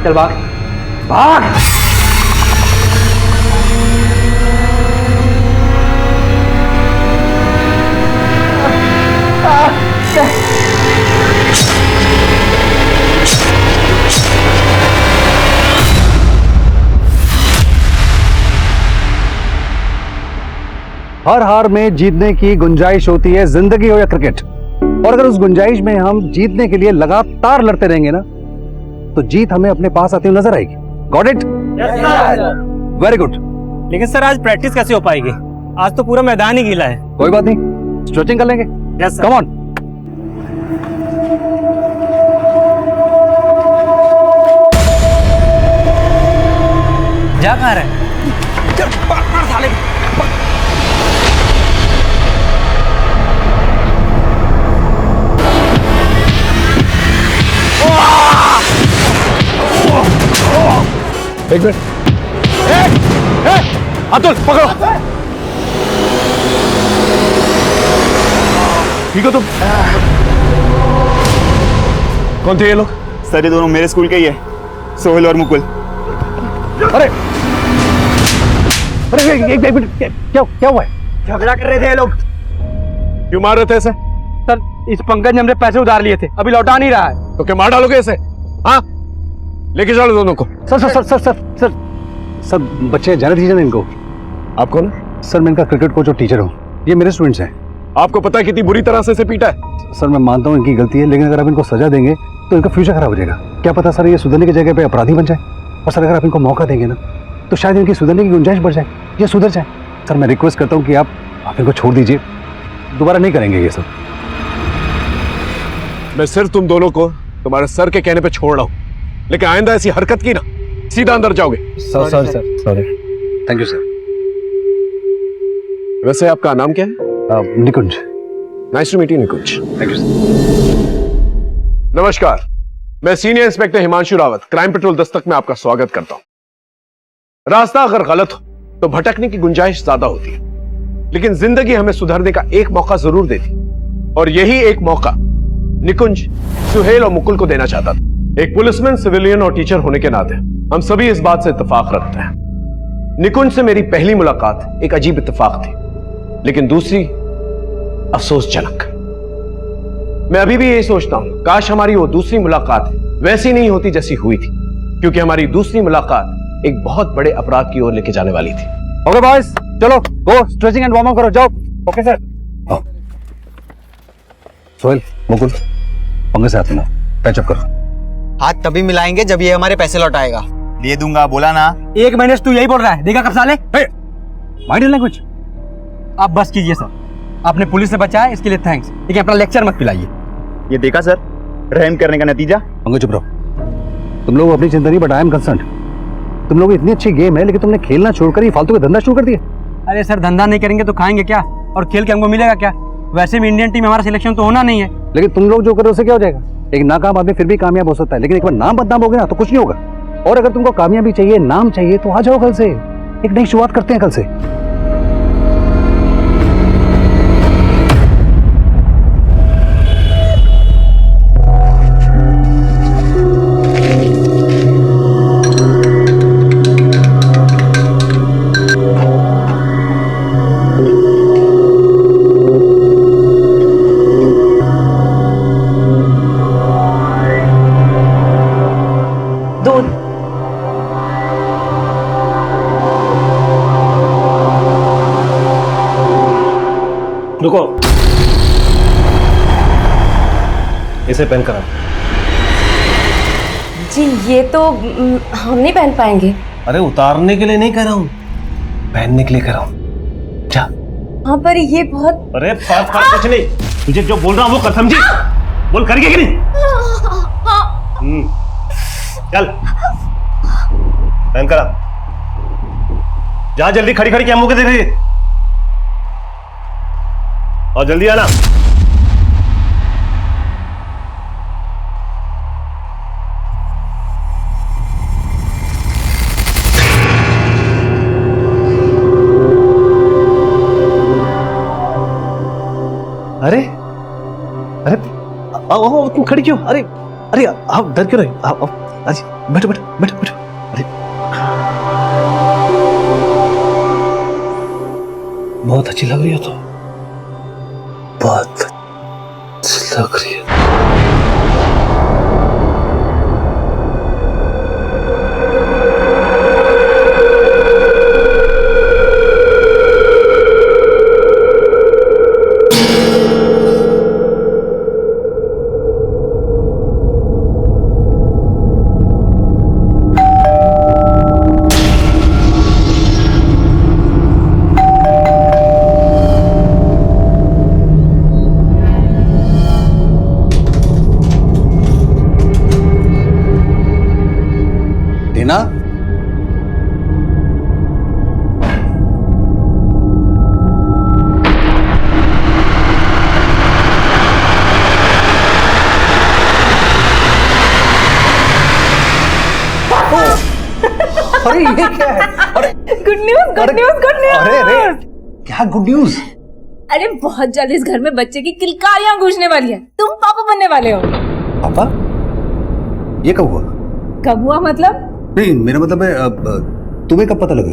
चल भाग भाग। हर हार में जीतने की गुंजाइश होती है, जिंदगी हो या क्रिकेट। और अगर उस गुंजाइश में हम जीतने के लिए लगातार लड़ते रहेंगे ना, तो जीत हमें अपने पास आती हुई नजर आएगी। Got it? Very good. लेकिन सर आज प्रैक्टिस कैसे हो पाएगी? आज तो पूरा मैदान ही गीला है। कोई बात नहीं, स्ट्रेचिंग कर लेंगे। Yes come on. जा कहाँ रहे? एक मिनट। अतुल पकड़ो। ठीक हो तुम? कौन थे ये लोग? सर ये दोनों मेरे स्कूल के ही है, सोहेल और मुकुल। अरे अरे एक मिनट, क्या हुआ है? झगड़ा कर रहे थे ये लोग। क्यों मार रहे थे इसे? सर इस पंकज ने हमने पैसे उधार लिए थे, अभी लौटा नहीं रहा है। तो क्या मार डालोगे इसे? हाँ, लेके चलो दोनों को। Sir sir sir sir sir sir sir बच्चे जाने दीजिए ना इनको। आप कौन? सर मैं इनका क्रिकेट कोच और टीचर हूँ। ये मेरे स्टूडेंट्स हैं। आपको पता है कितनी बुरी तरह से इसे पीटा है? सर मैं मानता हूँ इनकी गलती है, लेकिन अगर आप इनको सजा देंगे तो इनका फ्यूचर खराब हो जाएगा। क्या पता सर ये सुधरने की जगह पे अपराधी बन जाए। और सर अगर आप इनको मौका देंगे ना, तो शायद इनकी सुधरने की गुंजाइश बढ़ जाए, ये सुधर जाए। सर मैं रिक्वेस्ट करता हूँ कि आप इनको छोड़ दीजिए, दोबारा नहीं करेंगे ये सब। मैं सिर्फ तुम दोनों को तुम्हारे सर के कहने पे छोड़ रहा हूं, लेकिन आइंदा ऐसी हरकत की ना, सीधा अंदर जाओगे। Sir sir sir sorry. Thank you sir. वैसे आपका नाम क्या है? Nikunj. Nice to meet you Nikunj. Thank you sir. नमस्कार, मैं senior inspector Himanshu Rawat, crime patrol Dastak में आपका स्वागत करता हूं। रास्ता अगर गलत हो तो भटकने की गुंजाइश ज्यादा होती है, लेकिन जिंदगी हमें सुधरने का एक मौका जरूर देती, और यही एक मौका निकुंज, सुहेल और मुकुल को देना चाहता था। एक पुलिसमैन, सिविलियन और टीचर होने के नाते हम सभी इस बात से इत्तेफाक रखते हैं। निकुंज से मेरी पहली मुलाकात एक अजीब इत्तेफाक थी, लेकिन दूसरी अफसोसजनक। मैं अभी भी यही सोचता हूं, काश हमारी वो दूसरी मुलाकात वैसी नहीं होती जैसी हुई थी, क्योंकि हमारी दूसरी मुलाकात एक बहुत बड़े अपराध की ओर लेके जाने वाली थी। ओके बॉयज, चलो गो स्ट्रेचिंग एंड वार्म अप करो, जाओ। Okay sir. सोहेल, मुकुल, पंगे से हाथ मिलाओ, पैचअप करो। हाथ तभी मिलाएंगे जब ये हमारे पैसे लौटाएगा। दे दूंगा, बोला ना। एक महीने से तू यही बोल रहा है, देखा कब साले। Mind language. आप बस कीजिए सर, आपने पुलिस से बचाया इसके लिए थैंक्स, लेकिन अपना लेक्चर मत पिलाइए। ये देखा सर, रहम करने का नतीजा। पंगे चुप रहो। तुम लोग अपनी चिंता नहीं, बट आई एम कंसर्न्ड। तुम लोग इतनी अच्छी गेम है, लेकिन तुमने खेलना छोड़कर ये फालतू का धंधा शुरू कर दिया। अरे सर धंधा नहीं करेंगे तो खाएंगे क्या, और खेल के हमको मिलेगा क्या? वैसे भी इंडियन टीम हमारा सिलेक्शन तो होना नहीं है। लेकिन तुम लोग जो करो उससे क्या हो जाएगा? एक नाकाम आदमी फिर भी कामयाब हो सकता है, लेकिन एक बार नाम बदनाम हो गया ना तो कुछ नहीं होगा। और अगर तुमको कामयाबी चाहिए, नाम चाहिए, तो आ जाओ कल से, एक नई शुरुआत करते हैं कल से। रुको, इसे पहन कर आओ। जी ये तो हम नहीं पहन पाएंगे। अरे उतारने के लिए नहीं कह रहा हूँ, पहनने के लिए कह रहा हूँ। जा। हाँ पर ये बहुत। अरे फाट कुछ नहीं, तुझे जो बोल रहा हूँ वो कर, समझी? बोल, करेगी कि नहीं? चल पहन कर आ। जा जल्दी, खड़ी खड़ी क्या मुंह के देख रही है? और जल्दी आना। अरे अरे आओ, तुम खड़ी क्यों? अरे अरे आप डर क्यों रहे? आओ, बैठो बैठो बैठो बैठो। अरे बहुत अच्छी लग रही हो तो, बहुत अच्छी लग रही है। टीना, अरे ये क्या है? अरे good news, good news, good news. अरे अरे क्या गुड न्यूज? अरे बहुत जल्द इस घर में बच्चे की किलकारियां गूंजने वाली है। तुम पापा बनने वाले हो। पापा? ये कब हुआ? कब हुआ मतलब? नहीं, मेरा मतलब है तुम्हें कब पता लगा?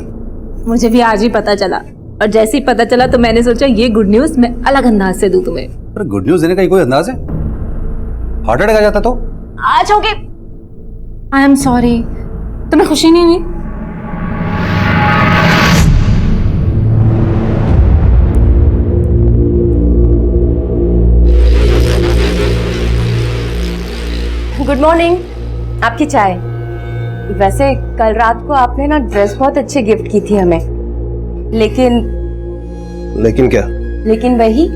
मुझे भी आज ही पता चला, और जैसे ही पता चला तो मैंने सोचा ये गुड न्यूज मैं अलग अंदाज से दूं तुम्हें। अरे गुड न्यूज देने का कोई अंदाज है? हार्ट अटैक आ जाता तो? आज होगे। आई एम सॉरी, तुम्हें खुशी नहीं हुई? गुड मॉर्निंग, आपकी चाय। वैसे कल रात को आपने ना ड्रेस बहुत अच्छी गिफ्ट की थी हमें, लेकिन क्या? लेकिन वही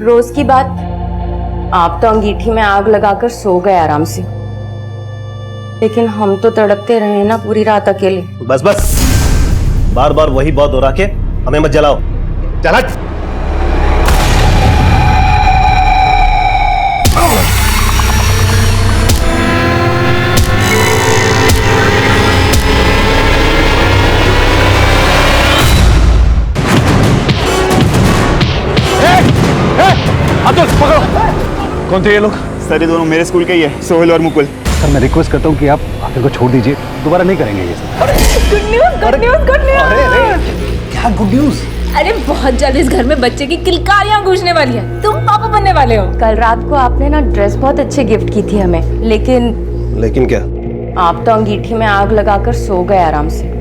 रोज की बात, आप तो अंगीठी में आग लगाकर सो गए आराम से, लेकिन हम तो तड़पते रहे ना पूरी रात अकेले। बस बस, बार बार वही बात दोहरा के हमें मत जलाओ। चल हट। अब्दुल पकड़ो। कौन थे ये लोग? सर ये दोनों मेरे स्कूल के ही है, सोहेल और मुकुल। सर मैं रिक्वेस्ट करता हूँ कि आप आखिर को छोड़ दीजिए, दोबारा नहीं करेंगे ये सब। Good news, good news, good news. क्या गुड न्यूज? अरे बहुत जल्द इस घर में बच्चे की किलकारियां गूंजने वाली है। तुम पापा बनने वाले हो। कल रात को आपने ना ड्रेस बहुत अच्छी गिफ्ट की थी हमें, लेकिन क्या? आप तो अंगीठी में आग लगाकर सो गए आराम से।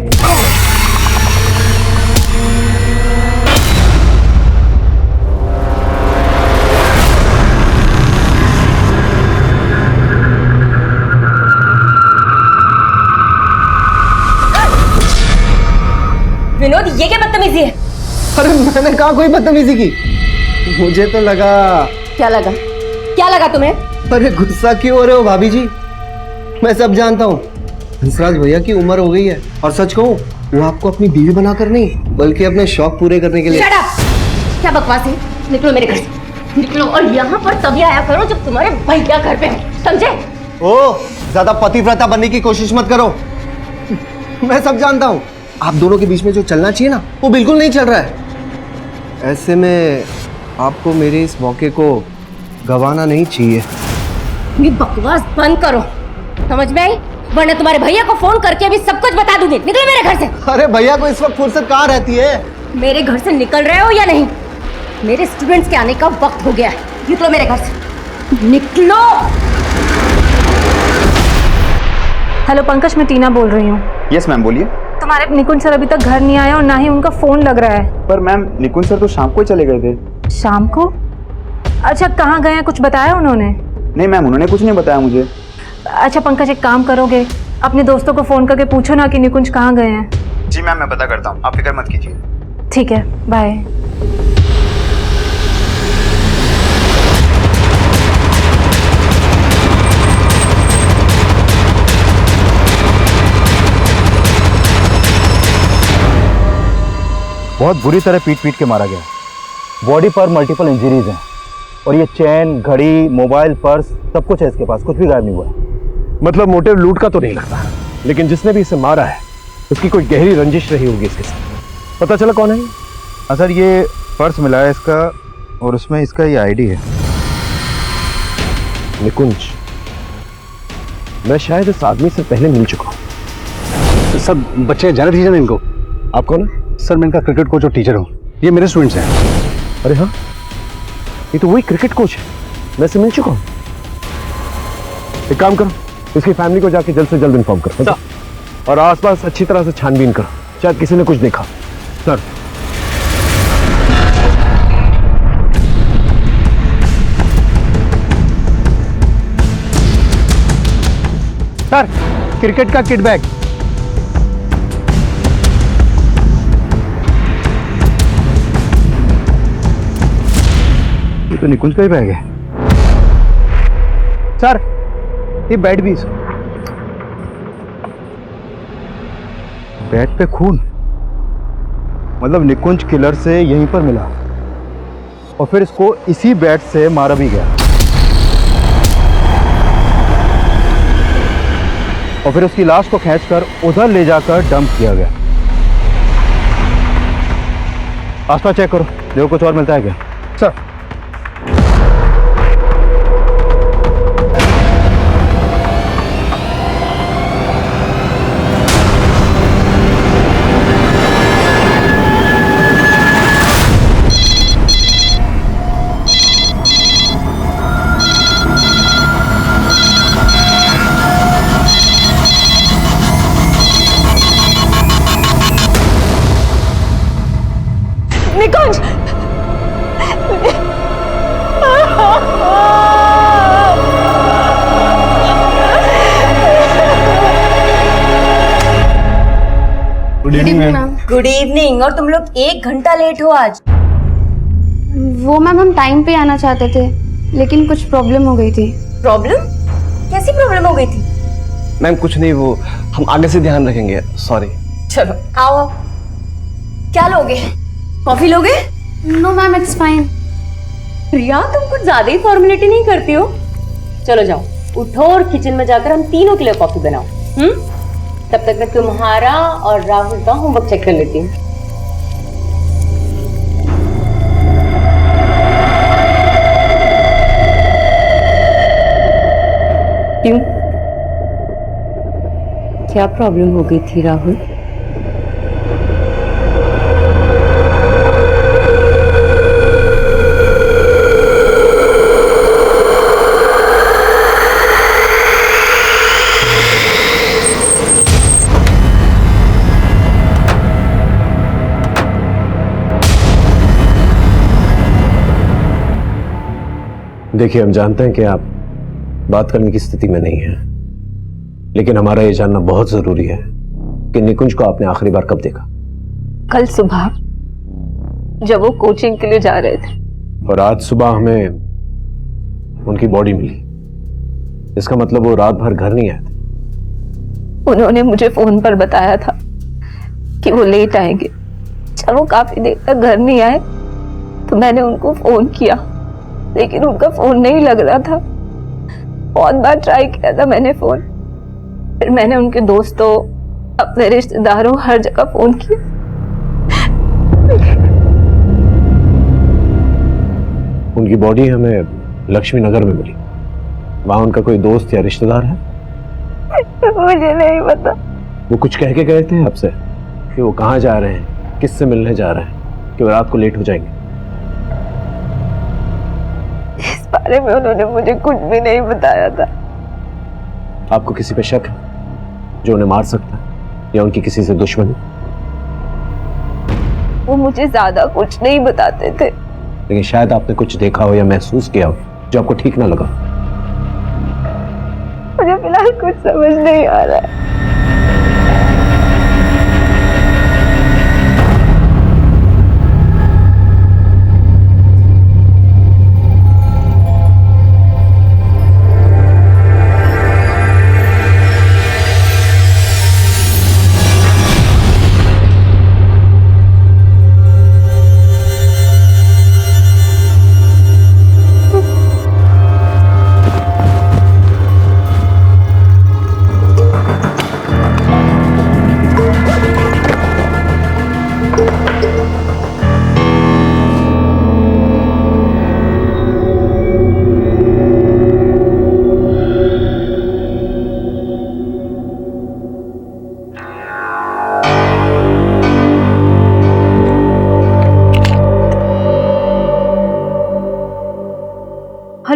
विनोद, ये क्या बदतमीजी है? अरे मैंने कहा कोई बदतमीजी की? मुझे तो लगा। क्या लगा? क्या लगा तुम्हें? अरे गुस्सा क्यों हो रहे हो भाभी जी? मैं सब जानता हूँ। हंसराज भैया की उम्र हो गई है, और सच कहूँ वो आपको अपनी बीवी बनाकर नहीं बल्कि अपने शौक पूरे करने के लिए। Shut up! क्या बकवास है? निकलो मेरे घर से, निकलो। और यहाँ पर तभी आया करो जब तुम्हारे भैया घर पे हो, समझे? ओ, ज्यादा पतिव्रता बनने की कोशिश मत करो। मैं सब जानता हूँ। आप दोनों के बीच में जो चलना चाहिए ना, वो बिल्कुल नहीं चल रहा है। ऐसे में आपको मेरे इस मौके को गंवाना नहीं चाहिए। ये बकवास बंद करो, समझ में आई? वरना तुम्हारे भैया को फोन करके अभी सब कुछ बता दूंगी। निकलो मेरे घर से। अरे भैया को इस वक्त फुर्सत कहाँ रहती है? मेरे घर से निकल रहे हो या नहीं? मेरे स्टूडेंट्स के आने का वक्त हो गया है। निकलो मेरे घर से, निकलो। हेलो पंकज, मैं टीना बोल रही हूँ। यस मैम, बोलिए। तुम्हारे निकुंज सर अभी तक घर नहीं आया और ना ही उनका फोन लग रहा है। पर मैम निकुंज सर तो शाम को ही चले गए थे। शाम को? अच्छा, कहाँ गए हैं, कुछ बताया उन्होंने? नहीं मैम, उन्होंने कुछ नहीं बताया मुझे। अच्छा पंकज, एक काम करोगे, अपने दोस्तों को फोन करके पूछो ना कि निकुंज कहाँ गए हैं। जी मैम, मैं पता करता हूँ, आप फिक्र मत कीजिए। ठीक है, बाय। बहुत बुरी तरह पीट पीट के मारा गया। बॉडी पर मल्टीपल इंजरीज हैं, और ये चैन, घड़ी, मोबाइल, पर्स सब कुछ है इसके पास, कुछ भी गायब नहीं हुआ है। मतलब मोटिव लूट का तो नहीं लगता, लेकिन जिसने भी इसे मारा है उसकी कोई गहरी रंजिश रही होगी इसके साथ। पता चला कौन है? हाँ सर, ये पर्स मिला है इसका, और उसमें इसका ये आईडी है। निकुंज। मैं शायद इस आदमी से पहले मिल चुका हूं। सर बच्चे जाने दीजिए ना इनको। आप कौन है? सर मैं इनका क्रिकेट कोच और टीचर हूँ, ये मेरे स्टूडेंट्स हैं। अरे हाँ, ये तो वही क्रिकेट कोच है, मैं इससे मिल चुका हूं। एक काम करो, इसकी फैमिली को जाके जल्द से जल्द इन्फॉर्म करो और आसपास अच्छी तरह से छानबीन करो, शायद किसी ने कुछ देखा। सर सर क्रिकेट का किट बैग। ये तो निकुंज का ही बैग है। सर ये बैट भी बैट पे खून, मतलब निकुंज किलर से यहीं पर मिला और फिर इसको इसी बैट से मारा भी गया और फिर उसकी लाश को खींचकर उधर ले जाकर डंप किया गया। आसपास चेक करो, देखो कुछ और मिलता है क्या। Sir Nikunj! Good evening ma'am. Good evening. और तुम लोग 1 घंटा लेट हो आज। वो मैम हम टाइम पे आना चाहते थे लेकिन कुछ प्रॉब्लम हो गई थी। प्रॉब्लम? कैसी प्रॉब्लम हो गई थी? मैम कुछ नहीं, वो हम आगे से ध्यान रखेंगे, सॉरी। चलो आओ। क्या लोगे? कॉफी लोगे? No ma'am it's fine. Priya तुम कुछ ज्यादा ही फॉर्मेलिटी नहीं करती हो। चलो जाओ, उठो और किचन में जाकर हम तीनों के लिए कॉफी बनाओ। तब तक मैं तुम्हारा और राहुल का होमवर्क चेक कर लेती हूँ। क्यों? क्या प्रॉब्लम हो गई थी राहुल? देखिए, हम जानते हैं कि आप बात करने की स्थिति में नहीं है, लेकिन हमारा ये जानना बहुत जरूरी है कि निकुंज को आपने आखिरी बार कब देखा? कल सुबह जब वो कोचिंग के लिए जा रहे थे। और आज सुबह हमें उनकी बॉडी मिली। इसका मतलब वो रात भर घर नहीं आए थे। उन्होंने मुझे फोन पर बताया था कि वो लेट आएंगे। जब वो काफी देर तक घर नहीं आए तो मैंने उनको फोन किया, लेकिन उनका फोन नहीं लग रहा था। बहुत बार ट्राई किया था मैंने फोन, फिर मैंने उनके दोस्तों, अपने रिश्तेदारों, हर जगह फोन किया। उनकी बॉडी हमें लक्ष्मी नगर में मिली। वहां उनका कोई दोस्त या रिश्तेदार है? मुझे नहीं पता। वो कुछ कह के गए थे आपसे कि वो कहाँ जा रहे हैं, किससे मिलने जा रहे हैं, कि वो रात को लेट हो जाएंगे? इस बारे में उन्होंने मुझे कुछ भी नहीं बताया था। आपको किसी पे शक है जो उन्हें मार सकता है, या उनकी किसी से दुश्मनी? वो मुझे ज्यादा कुछ नहीं बताते थे, लेकिन शायद आपने कुछ देखा हो या महसूस किया हो जो आपको ठीक ना लगा। मुझे फिलहाल कुछ समझ नहीं आ रहा है।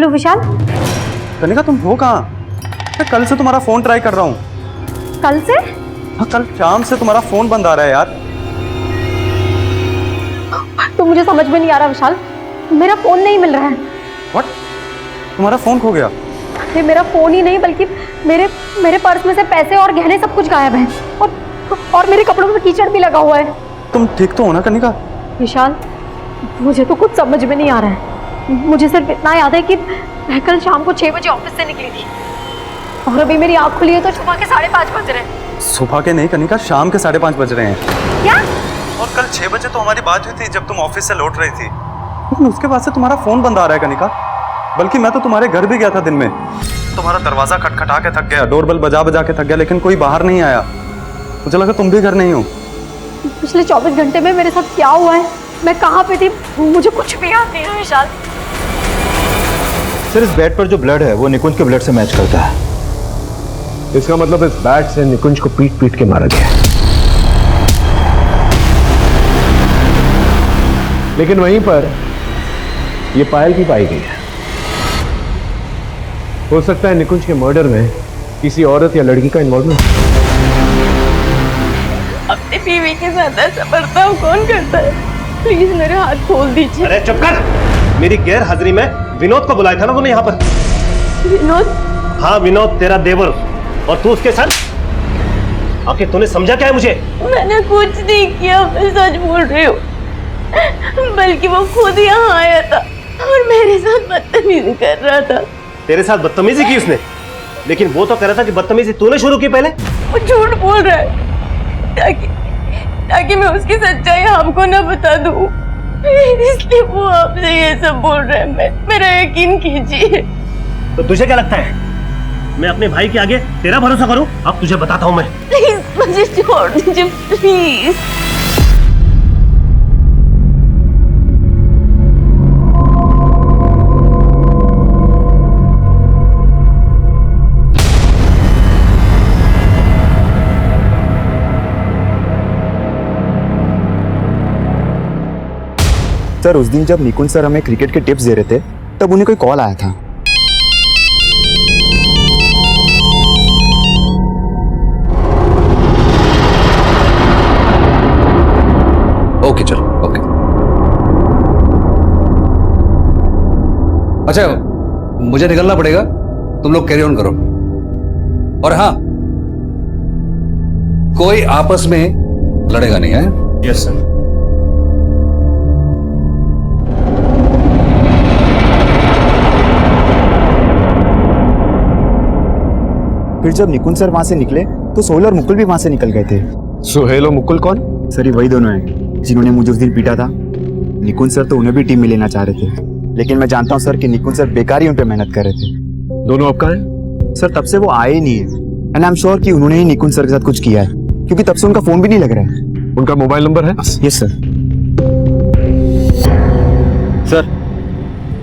बोलो विशाल। कनिका तुम हो कहाँ? मैं कल से तुम्हारा फोन ट्राई कर रहा हूँ। कल से? हाँ, कल शाम से तुम्हारा फोन बंद आ रहा है यार। तो मुझे समझ में नहीं आ रहा विशाल, मेरा फोन नहीं मिल रहा है। व्हाट? तुम्हारा फोन खो गया? ये मेरा फोन ही नहीं बल्कि मेरे पर्स में से पैसे और गहने सब कुछ गायब हैं और मेरे कपड़ों में कीचड़ भी लगा हुआ है। तुम ठीक तो हो ना कनिका? विशाल मुझे तो कुछ समझ में नहीं आ रहा है। मुझे सिर्फ इतना याद है कि मैं कल शाम को 6 बजे ऑफिस से निकली थी और अभी मेरी आँख खुली है तो सुबह के 5:30 बज रहे हैं। सुबह के नहीं कनिका, शाम के 5:30 बज रहे हैं। क्या? और कल 6 बजे तो हमारी बात हुई थी जब तुम ऑफिस से लौट रही थी, लेकिन उसके बाद से तुम्हारा फोन बंद आ रहा है कनिका। बल्कि मैं तो तुम्हारे घर भी गया था दिन में, तुम्हारा दरवाजा खटखटा के थक गया, डोरबेल बजा बजा के थक गया, लेकिन कोई बाहर नहीं आया। मुझे लगा तुम भी घर नहीं हो। पिछले 24 घंटे में मेरे साथ क्या हुआ है, मैं कहाँ पे थी, मुझे कुछ भी याद नहीं है विशाल। सर, इस बेड पर जो ब्लड है वो निकुंज के ब्लड से मैच करता है। इसका मतलब इस बैट से निकुंज को पीट पीट के मारा गया। लेकिन वहीं पर यह पायल भी पाई गई है। हो सकता है निकुंज के मर्डर में किसी औरत या लड़की का इन्वॉल्वमेंट। अपनी बीवी के साथ ऐसा बर्ताव कौन करता है? प्लीज मेरे हाथ खोल दीजिए। अरे चुप कर! मेरी गैर हाजिरी में विनोद को बुलाया था ना तूने यहाँ पर? विनोद? हाँ, विनोद तेरा देवर, और तू उसके साथ आके तूने समझा क्या है मुझे? मैंने कुछ नहीं किया, मैं सच बोल रही हूँ। बल्कि वो खुद यहाँ आया था और मेरे साथ बदतमीजी कर रहा था। तेरे साथ बदतमीजी की उसने? लेकिन वो तो कह रहा था कि बदतमीजी तूने शुरू की पहले। वो झूठ बोल रहा है ताकि मैं उसकी सच्चाई आपको ना बता दूं, इसलिए वो आपसे ये सब बोल रहा है। मेरा यकीन कीजिए। तो तुझे क्या लगता है मैं अपने भाई के आगे तेरा भरोसा करूं? अब तुझे बताता हूं मैं। प्लीज मुझे छोड़ दीजिए, प्लीज। सर, उस दिन जब निकुंज सर हमें क्रिकेट के टिप्स दे रहे थे तब उन्हें कोई कॉल आया था। ओके चलो, ओके। अच्छा, मुझे निकलना पड़ेगा, तुम लोग कैरी ऑन करो। और हाँ, कोई आपस में लड़ेगा नहीं है? Yes sir. फिर जब निकुंज सर वहां से निकले तो सोहेल और मुकुल भी वहां से निकल गए थे। सुहेल और मुकुल कौन? सर, ये वही दोनों हैं जिन्होंने मुझे उस दिन पीटा था। निकुंज सर तो उन्हें भी टीम में लेना चाह रहे थे, लेकिन मैं जानता हूँ सर कि निकुंज सर बेकार ही उन पे मेहनत कर रहे थे। दोनों अब कहाँ हैं? सर, तब से वो आए ही नहीं है, एंड आई एम श्योर कि उन्होंने ही निकुंज सर के साथ कुछ किया है, क्योंकि तब से उनका फोन भी नहीं लग रहा है। उनका मोबाइल नंबर है? Yes sir. सर,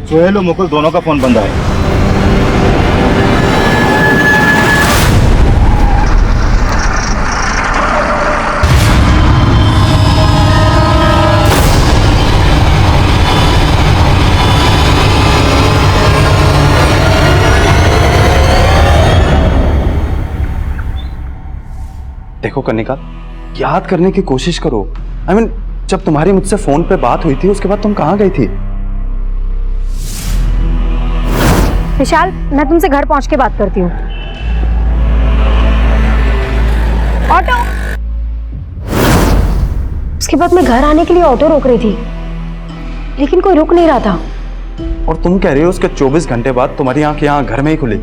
सोहेल और मुकुल दोनों का फोन बंद है। देखो कनिका, याद करने की कोशिश करो। आई मीन, जब तुम्हारी मुझसे फोन पे बात हुई थी उसके बाद तुम कहाँ गई थी? विशाल, मैं तुमसे घर पहुंच के बात करती हूँ। ऑटो। उसके बाद मैं घर आने के लिए ऑटो रोक रही थी, लेकिन कोई रुक नहीं रहा था। और तुम कह रही हो उसके 24 घंटे बाद तुम्हारी आंख यहाँ घर में ही खुली?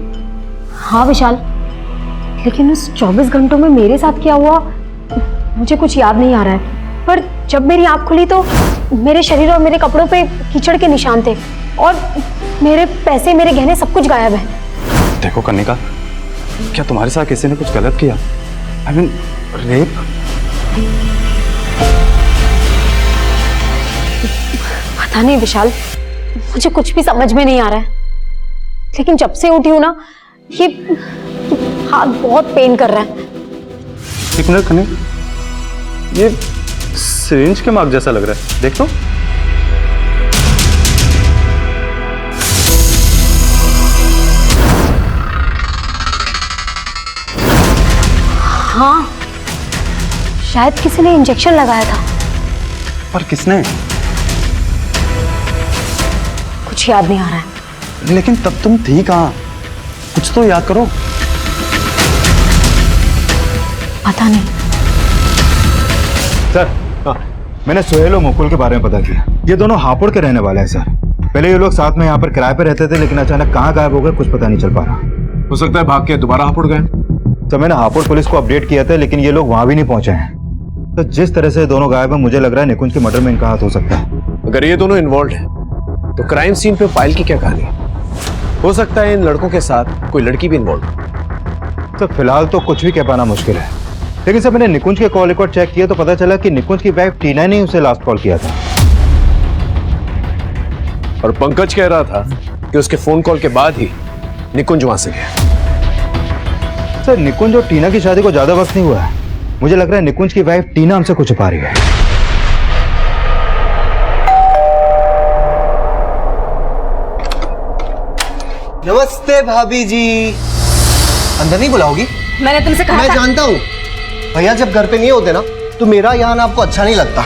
हाँ विशाल, लेकिन उस 24 घंटों में मेरे साथ क्या हुआ मुझे कुछ याद नहीं आ रहा है। पर जब मेरी आंख खुली तो मेरे शरीर और मेरे कपड़ों पे कीचड़ के निशान थे और मेरे पैसे, मेरे गहने सब कुछ गायब है। देखो कनिका, क्या तुम्हारे साथ किसी ने कुछ गलत किया? I mean, rape? पता नहीं विशाल, मुझे कुछ भी समझ में नहीं आ रहा है। लेकिन जब से उठी हूं ना, ये हाथ बहुत पेन कर रहा है। एक मिनट कनिका, ये सिरिंज के मार्क जैसा लग रहा है, देख तो। हाँ, शायद किसी ने इंजेक्शन लगाया था। पर किसने? कुछ याद नहीं आ रहा है। लेकिन तब तुम थी कहाँ? कुछ तो याद करो। पता नहीं। सर, मैंने सुहेल और मुकुल के बारे में पता किया। ये दोनों हापुड़ के रहने वाले हैं सर। पहले ये लोग साथ में यहाँ पर किराए पे रहते थे, लेकिन अचानक कहाँ गायब हो गए कुछ पता नहीं चल पा रहा। हो सकता है भाग के दोबारा हापुड़ गए। तो मैंने हापुड़ पुलिस को अपडेट किया था, लेकिन ये लोग वहां भी नहीं पहुंचे हैं। तो जिस तरह से दोनों गायब है, मुझे लग रहा है निकुंज के मर्डर में इनका हाथ हो सकता है। अगर ये दोनों इन्वॉल्व हैं, तो क्राइम सीन पे पायल की क्या कहानी? हो सकता है इन लड़कों के साथ कोई लड़की भी इन्वॉल्व। तो फिलहाल तो कुछ भी कह पाना मुश्किल है, लेकिन सर मैंने निकुंज के कॉल रिकॉर्ड चेक किया तो पता चला कि निकुंज की वाइफ टीना ने उसे लास्ट कॉल किया था। और पंकज कह रहा था कि उसके फोन कॉल के बाद ही निकुंज वहां से गया। सर निकुंज और टीना की शादी को ज्यादा वक्त नहीं हुआ है। मुझे लग रहा है निकुंज की वाइफ टीना हमसे कुछ छुपा रही है। नमस्ते भाभी जी। अंदर नहीं बुलाओगी? मैंने तुमसे कहा मैं था। जानता हूँ भैया जब घर पे नहीं होते ना तो मेरा यहाँ आपको अच्छा नहीं लगता,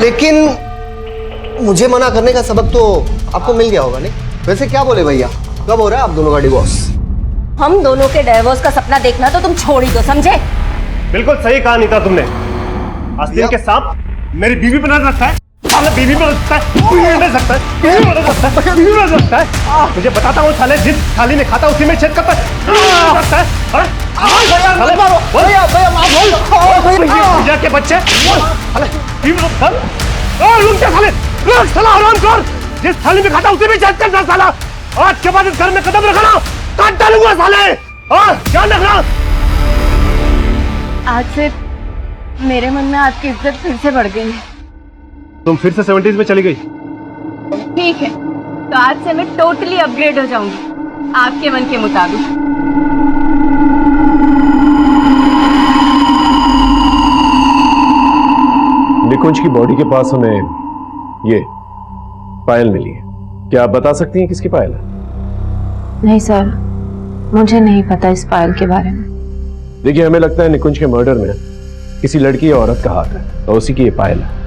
लेकिन मुझे मना करने का सबक तो आपको मिल गया होगा नहीं? वैसे क्या बोले भैया, कब हो रहा है आप दोनों का डिवोर्स? हम दोनों के डाइवोर्स का सपना देखना तो तुम छोड़ ही दो, समझे? बिल्कुल सही कहा नीता तुमने। आस्तीन के सांप मेरी बीवी बना रखा है। साले बीवी बना सकता है, बीवी बना सकता है, बीवी बना सकता है, बीवी बना सकता है। मुझे बताता हूँ साले, जिस थाली में खाता उसी में छेद करता है। भैया के बच्चे जिस थाली में खाता उसी में छेद करता साला। आज के बाद इस घर में कदम रखना काट डालूंगा साले। ध्यान रखना। आज से मेरे मन में आपकी इज्जत फिर से बढ़ गई है। तुम फिर से 70s में चली गई। ठीक है, तो आज से मैं टोटली अपग्रेड हो जाऊंगी आपके मन के मुताबिक। निकुंज की बॉडी के पास हमें ये पायल मिली है। क्या आप बता सकती हैं किसकी पायल है? नहीं सर, मुझे नहीं पता इस फाइल के बारे में। देखिए, हमें लगता है निकुंज के मर्डर में किसी लड़की या औरत का हाथ है और उसी की ये पायल है।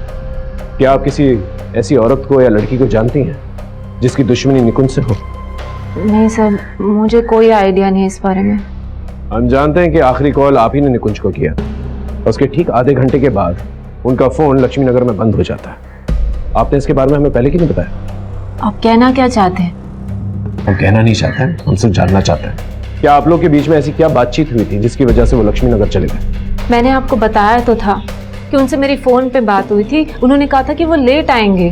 क्या आप किसी ऐसी औरत को या लड़की को जानती हैं जिसकी दुश्मनी निकुंज से हो? नहीं सर, मुझे कोई आइडिया नहीं इस बारे में। हम जानते हैं कि आखिरी कॉल आप ही ने निकुंज को किया और उसके ठीक आधे घंटे के बाद उनका फोन लक्ष्मी नगर में बंद हो जाता है। आपने इसके बारे में हमें पहले क्यों नहीं बताया? आप कहना क्या चाहते हैं? हम कहना नहीं चाहते हैं, हम सिर्फ जानना चाहते हैं। क्या आप लोग के बीच में ऐसी क्या बातचीत हुई थी जिसकी वजह से वो लक्ष्मी नगर चले गए? मैंने आपको बताया तो था कि उनसे मेरी फोन पे बात हुई थी। उन्होंने कहा था कि वो लेट आएंगे।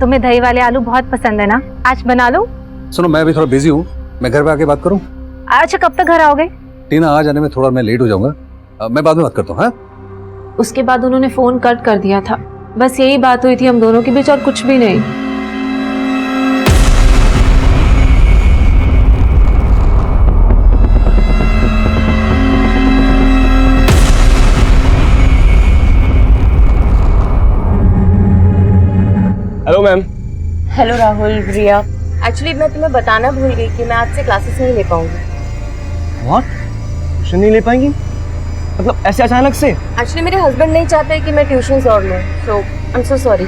तुम्हें दही वाले आलू बहुत पसंद है ना, आज बना लो। सुनो, मैं भी थोड़ा बिजी हूँ, मैं घर पे आके बात करूँ? अच्छा, कब तक घर आओगे? टीना आ जाने में थोड़ा मैं लेट हो जाऊंगा, मैं बाद में बात करता हूँ। हाँ, उसके बाद उन्होंने फोन कट कर दिया था। बस यही बात हुई थी हम दोनों के बीच और कुछ भी नहीं। Hello ma'am. हेलो राहुल, रिया। एक्चुअली मैं तुम्हें बताना भूल गई कि मैं आज से क्लासेस नहीं ले पाऊंगी। व्हाट? ट्यूशन नहीं ले पाएंगी? मतलब ऐसे अचानक से? एक्चुअली मेरे हस्बैंड नहीं चाहते कि मैं ट्यूशंस और लूं, so I am so sorry.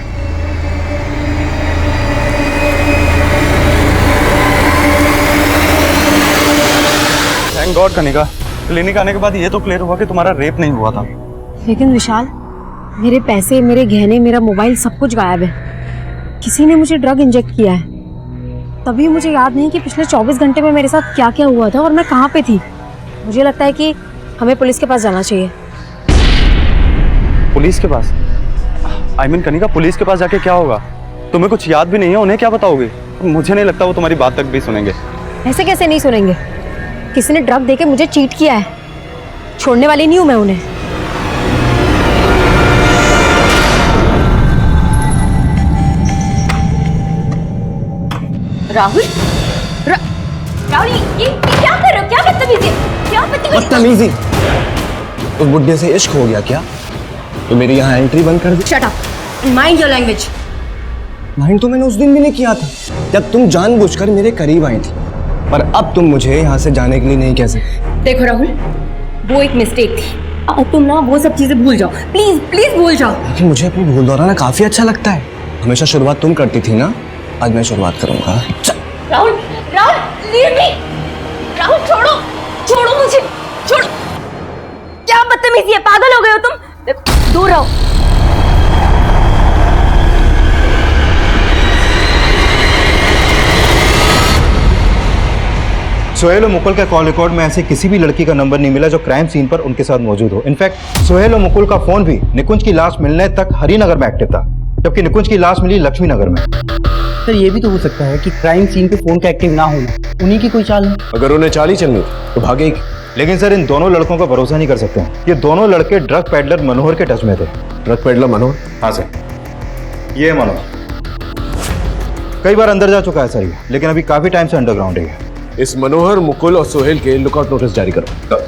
Thank God Kanika, clinic आने के बाद ये तो क्लियर हुआ कि तुम्हारा रेप नहीं हुआ था। लेकिन विशाल, मेरे पैसे, मेरे गहने, मेरा मोबाइल सब कुछ गायब है। किसी ने मुझे ड्रग इंजेक्ट किया है। तभी मुझे याद नहीं कि पिछले 24 घंटे में मेरे साथ क्या क्या हुआ था और मैं कहाँ पे थी। मुझे लगता है कि हमें पुलिस के पास जाना चाहिए। पुलिस के पास? आई मीन कनिका, पुलिस के पास जाके क्या होगा? तुम्हें कुछ याद भी नहीं है, उन्हें क्या बताओगे? मुझे नहीं लगता वो तुम्हारी बात तक भी सुनेंगे। ऐसे कैसे नहीं सुनेंगे? किसी ने ड्रग देके मुझे चीट किया है, छोड़ने वाली नहीं हूं मैं उन्हें। राहुल, राहुल, ये क्या कर रहे हो? क्या बदतमीजी? क्या बदतमीजी? उस बुड्ढे से इश्क हो गया क्या? तो मेरी यहाँ एंट्री बंद कर दी। Shut up, mind your language. Mind तो मैंने उस दिन भी नहीं किया था जब तुम जानबूझकर मेरे करीब आई थी, पर अब तुम मुझे यहाँ से जाने के लिए नहीं कह सकते। देखो राहुल, वो एक मिस्टेक थी। तुम ना वो सब चीजें भूल जाओ, प्लीज प्लीज भूल जाओ। लेकिन मुझे अपनी भूल दोहराना काफी अच्छा लगता है। हमेशा शुरुआत तुम करती थी ना, आज मैं शुरुआत करूंगा। Rahul, Rahul, leave me. राहुल छोड़ो, छोड़ो मुझे, छोड़ो। क्या बदतमीजी है, पागल हो गए हो तुम? देखो, दूर रहो। सोहेल और मुकुल का कॉल रिकॉर्ड में ऐसे किसी भी लड़की का नंबर नहीं मिला जो क्राइम सीन पर उनके साथ मौजूद हो। इनफैक्ट सोहेल और मुकुल का फोन भी निकुंज की लाश मिलने तक हरिनगर में एक्टिव था, जबकि निकुंज की लाश मिली लक्ष्मी नगर में। सर ये भी तो हो सकता है कि क्राइम सीन पे फोन का एक्टिव ना होना उन्हीं की कोई चाल है। अगर उन्हें चाल ही चलनी तो भागे ही। लेकिन सर इन दोनों लड़कों का भरोसा नहीं कर सकते हैं। ये दोनों लड़के ड्रग पेडलर मनोहर के टच में थे। ड्रग पेडलर मनोहर? हाँ सर, ये है मनोहर। कई बार अंदर जा चुका है सर ये, लेकिन अभी काफी टाइम से अंडरग्राउंड है। इस मनोहर, मुकुल और सोहेल के लुकआउट नोटिस जारी करो।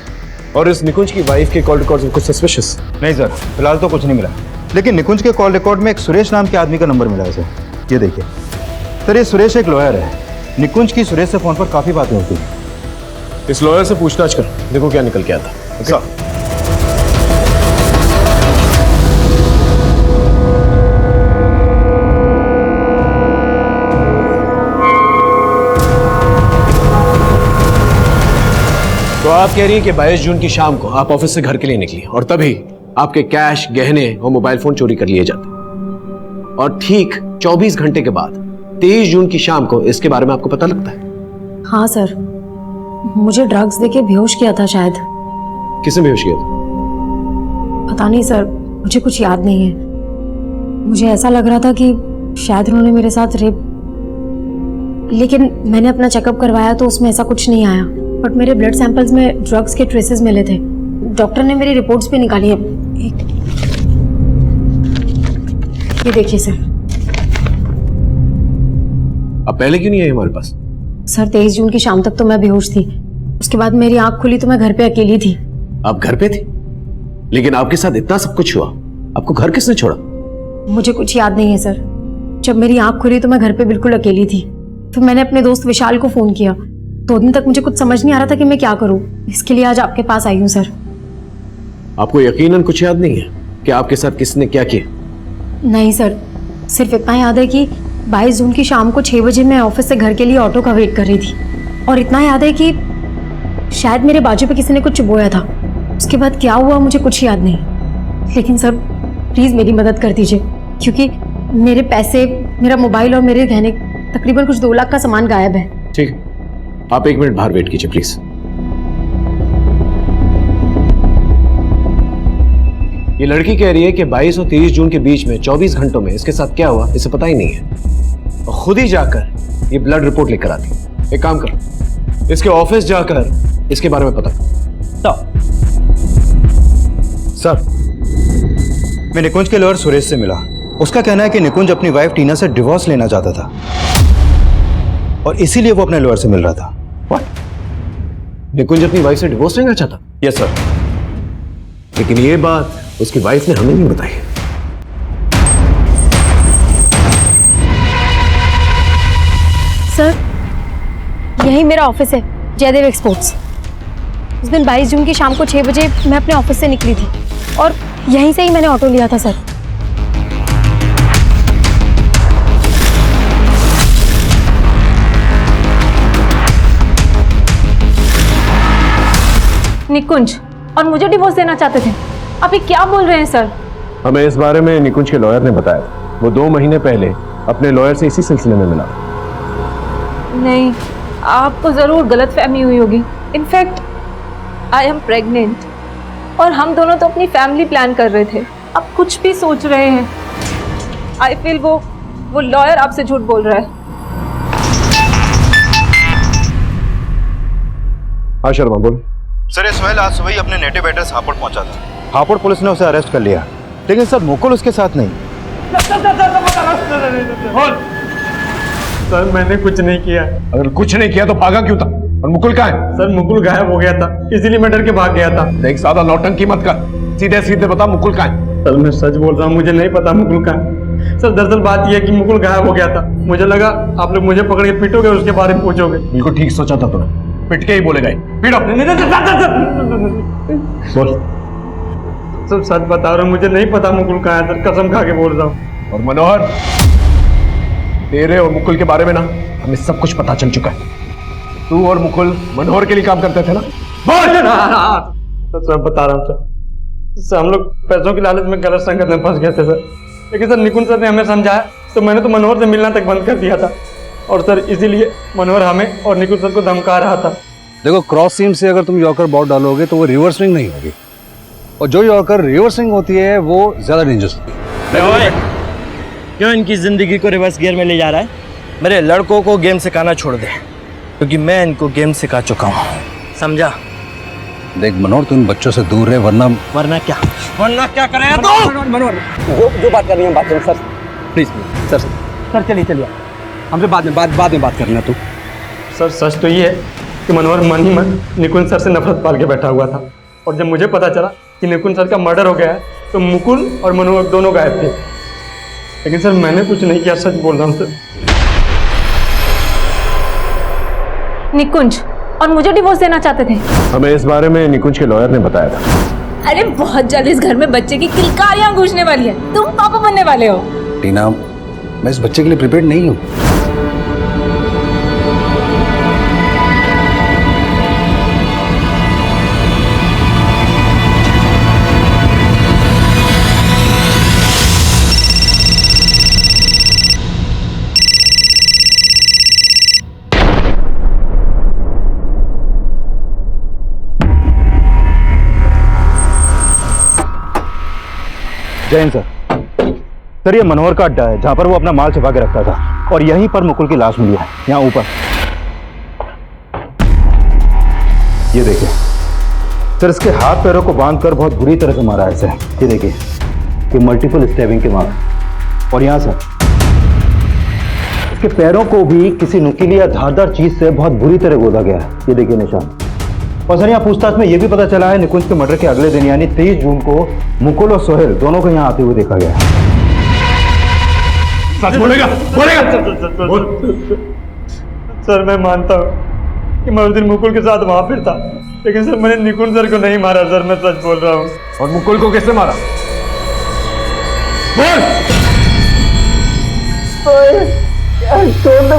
और इस निकुंज की वाइफ के कॉल रिकॉर्ड्स में कुछ सस्पिशियस? नहीं सर, फिलहाल तो कुछ नहीं मिला, लेकिन निकुंज के कॉल रिकॉर्ड में एक सुरेश नाम के आदमी का नंबर मिला है सर। ये देखिए सर, ये सुरेश एक लॉयर है। निकुंज की सुरेश से फोन पर काफी बातें होती हैं। इस लॉयर से पूछताछ कर, देखो क्या निकल के आता है। सर तो आप कह रही हैं कि 22 जून की शाम को आप ऑफिस से घर के लिए निकली और तभी आपके कैश, गहने और मोबाइल फोन चोरी कर लिए जाते, और ठीक 24 घंटे के बाद 23 जून की शाम को इसके बारे में आपको पता लगता है? हाँ सर, मुझे ड्रग्स देके बेहोश किया था शायद। किसने बेहोश किया था? पता नहीं सर, मुझे कुछ याद नहीं है। मुझे ऐसा लग रहा था कि शायद उन्होंने मेरे साथ रेप, लेकिन मैंने अपना चेकअप करवाया तो उसमें ऐसा कुछ नहीं आया। बट मेरे ब्लड सैंपल्स में ड्रग्स के ट्रेसेस मिले थे। डॉक्टर ने मेरी रिपोर्ट्स भी निकाली है। ये देखिए सर। अब पहले क्यों नहीं आई हमारे पास? सर 23 जून की शाम तक तो मैं बेहोश थी। उसके बाद मेरी आंख खुली तो मैं घर पे अकेली थी। आप घर पे थी, लेकिन आपके साथ इतना सब कुछ हुआ, आपको घर किसने छोड़ा? मुझे कुछ याद नहीं है सर। जब मेरी आंख खुली तो मैं घर पे बिल्कुल अकेली थी। फिर मैंने अपने दोस्त विशाल को फोन किया। 2 दिन तक मुझे कुछ समझ नहीं आ रहा था कि मैं क्या करूं। इसके लिए आज आपके पास आई हूं सर। आपको यकीनन कुछ याद नहीं है कि आपके साथ किसने क्या किया? नहीं सर, सिर्फ इतना याद है कि 22 जून की शाम को 6 बजे मैं ऑफिस से घर के लिए ऑटो का वेट कर रही थी, और इतना याद है कि शायद मेरे बाजू पे किसी ने कुछ चुभोया था। उसके बाद क्या हुआ मुझे कुछ याद नहीं। लेकिन सर प्लीज मेरी मदद कर दीजिए, क्योंकि मेरे पैसे, मेरा मोबाइल और मेरे गहने, तकरीबन कुछ 2 लाख का सामान गायब है। ठीक है, आप 1 मिनट बाहर वेट कीजिए प्लीज। ये लड़की कह रही है कि 22 और 23 जून के बीच में 24 घंटों में इसके साथ क्या हुआ इसे पता ही नहीं है, और खुद ही जाकर ये ब्लड रिपोर्ट लेकर आती। एक काम कर, इसके ऑफिस जाकर इसके बारे में पता कर। सर, मैं निकुंज के लॉयर सुरेश से मिला। उसका कहना है कि निकुंज अपनी वाइफ टीना से डिवोर्स लेना चाहता था और इसीलिए वो अपने लॉयर से मिल रहा था। निकुंज अपनी वाइफ से डिवोर्स लेना चाहता? Yes sir. लेकिन ये बात उसकी वाइफ ने हमें नहीं बताई। सर यही मेरा ऑफिस है, जयदेव एक्सपोर्ट्स। उस दिन 22 जून की शाम को 6 बजे मैं अपने ऑफिस से निकली थी, और यहीं से ही मैंने ऑटो लिया था सर। निकुंज और मुझे डिवोर्स देना चाहते थे। आप ये क्या बोल रहे हैं सर? हमें इस बारे में निकुंज के लॉयर ने बताया। वो 2 महीने पहले अपने लॉयर से इसी सिलसिले में मिला। नहीं, आपको जरूर गलतफहमी हुई होगी। इनफैक्ट आई एम प्रेग्नेंट, और हम दोनों तो अपनी फैमिली प्लान कर रहे थे। आप कुछ भी सोच रहे हैं। आई फील वो लॉयर आपसे झूठ बोल रहा है। हाँ शर्मा बोल। सर, ये सोहेल आज सुबह ही अपने नेटिव एड्रेस हापुड़ पहुंचा था। हापुड़ पुलिस ने उसे अरेस्ट कर लिया, लेकिन सर मुकुल उसके साथ नहीं। सर मैंने कुछ नहीं किया। अगर कुछ नहीं किया तो भागा क्यों था? और मुकुल कहाँ है? सर मुकुल गायब हो गया था, इसीलिए मैं डर के भाग गया था। देख, ज्यादा नौटंकी मत कर, सीधे सीधे बता मुकुल कहाँ है? सर मैं सच बोल रहा हूँ, मुझे नहीं पता मुकुल कहाँ है। सर दरअसल बात यह है कि मुकुल गायब हो गया था। मुझे लगा आप लोग मुझे पकड़ के पीटोगे, उसके बारे में पूछोगे। बिल्कुल ठीक सोचा था तूने, पिट के ही बोलेगा। पीटो। बोल। सब सच बता रहा हूँ, मुझे नहीं पता मुकुल कहाँ है सर, कसम खा के बोल रहा हूँ। और मनोहर, तेरे और मुकुल के बारे में ना हमें सब कुछ पता चल चुका है। तू और मुकुल मनोहर के लिए काम करते थे ना? तो सर बता रहा हूँ सर, हम लोग पैसों की लालच में गलत संगत में फंस गए थे सर। लेकिन सर निकुंज सर ने हमें समझाया तो मैंने तो मनोहर से मिलना तक बंद कर दिया था। और सर इसीलिए मनोहर हमें और निकुंज सर को धमका रहा था। देखो, क्रॉस सीम से अगर तुम यॉर्कर बॉल डालोगे तो वो रिवर्स स्विंग नहीं होगी, और जो यॉर्कर रिवर्स स्विंग होती है वो ज्यादा डेंजरस होती है। क्यों इनकी जिंदगी को रिवर्स गियर में ले जा रहा है? मेरे लड़कों को गेम सिखाना छोड़ दे, क्योंकि मैं इनको गेम सिखा चुका हूँ, समझा? देख मनोहर, तू इन बच्चों से दूर रहे, वरना क्या करेगा तू? मनोहर, जो बात कर रही हैं बात करें सर, प्लीज सर। सर चलिए हमसे बाद में बात करना। तू सर सच तो ये है कि मनोहर मन ही मन निकुंज सर से नफरत पाल के बैठा हुआ था, और जब मुझे पता चला कि निकुंज सर का मर्डर हो गया है तो मुकुल और मनोहर दोनों गायब थे। लेकिन सर मैंने कुछ नहीं किया, सच बोल रहा हूँ सर। निकुंज और मुझे डिवोर्स देना चाहते थे। हमें इस बारे में निकुंज के लॉयर ने बताया था। अरे बहुत जल्द इस घर में बच्चे की किलकारियां गूंजने वाली है, तुम पापा बनने वाले हो। टीना, मैं इस बच्चे के लिए प्रिपेयर्ड नहीं हूँ। जैन सर, ये मनोहर का अड्डा है जहां पर वो अपना माल छिपा के रखता था, और यहीं पर मुकुल की लाश मिली है, यहाँ ऊपर। ये देखिए सर, इसके हाथ पैरों को बांधकर बहुत बुरी तरह से मारा है इसे। ये देखिए, ये मल्टीपल स्टैबिंग के मार्क। और यहाँ सर, इसके पैरों को भी किसी नुकीली या धारदार चीज से बहुत बुरी तरह गोदा गया है। ये देखिए निशान। और सर, यहाँ पूछताछ में यह भी पता चला है निकुंज के मर्डर के अगले दिन यानी 23 जून को मुकुल और सोहेल दोनों को यहाँ आते हुए देखा गया है। सच बोलेगा? सर मैं मानता हूँ कि मैं उस दिन मुकुल के साथ वहां पर था, लेकिन सर मैंने निकुंज सर को नहीं मारा सर, मैं सच बोल रहा हूँ। और मुकुल को किसने मारा?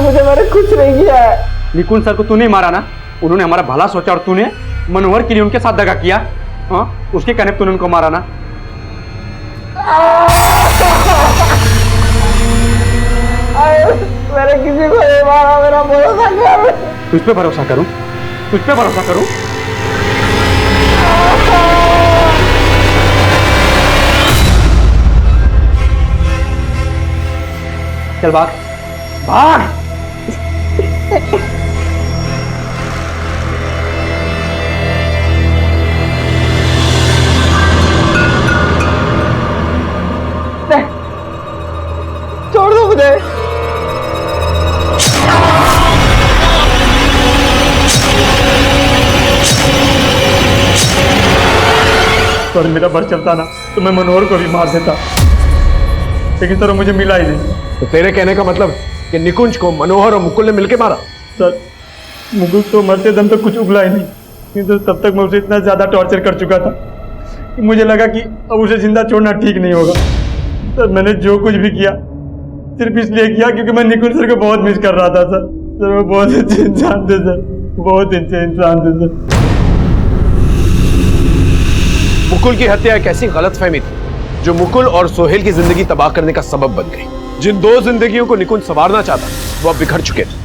मुझे मैंने कुछ नहीं किया है। निकुंज सर को तूने मारा ना? उन्होंने हमारा भला सोचा और तूने मनोहर के लिए उनके साथ दगा किया। हाँ, उसके कहने पे तूने उनको मारा ना? मैंने किसी को नहीं मारा, मेरा भरोसा कर। तुझ पे भरोसा करूं? तुझ पे भरोसा करूं? चल भाग भाग। छोड़ दो मुझे। सर मेरा बस चलता ना तो मैं मनोहर को भी मार देता, लेकिन सर मुझे मिला ही नहीं। तो तेरे कहने का मतलब कि निकुंज को मनोहर और मुकुल ने मिलकर मारा? सर मुकुल तो मरते दम तक कुछ उगला ही नहीं, किंतु तब तक मैं उसे इतना ज्यादा टॉर्चर कर चुका था कि मुझे लगा कि अब उसे जिंदा छोड़ना ठीक नहीं होगा। सर मैंने जो कुछ भी किया सिर्फ इसलिए किया क्योंकि मैं निकुंज सर को बहुत मिस कर रहा था। सर वो बहुत अच्छे इंसान थे सर, बहुत अच्छे इंसान थे सर। मुकुल की हत्या एक ऐसी गलतफहमी थी जो मुकुल और सोहेल की जिंदगी तबाह करने का सबब बन गई। जिन दो जिंदगियों को निकुंज संवारना चाहता वो अब बिखर चुके थे,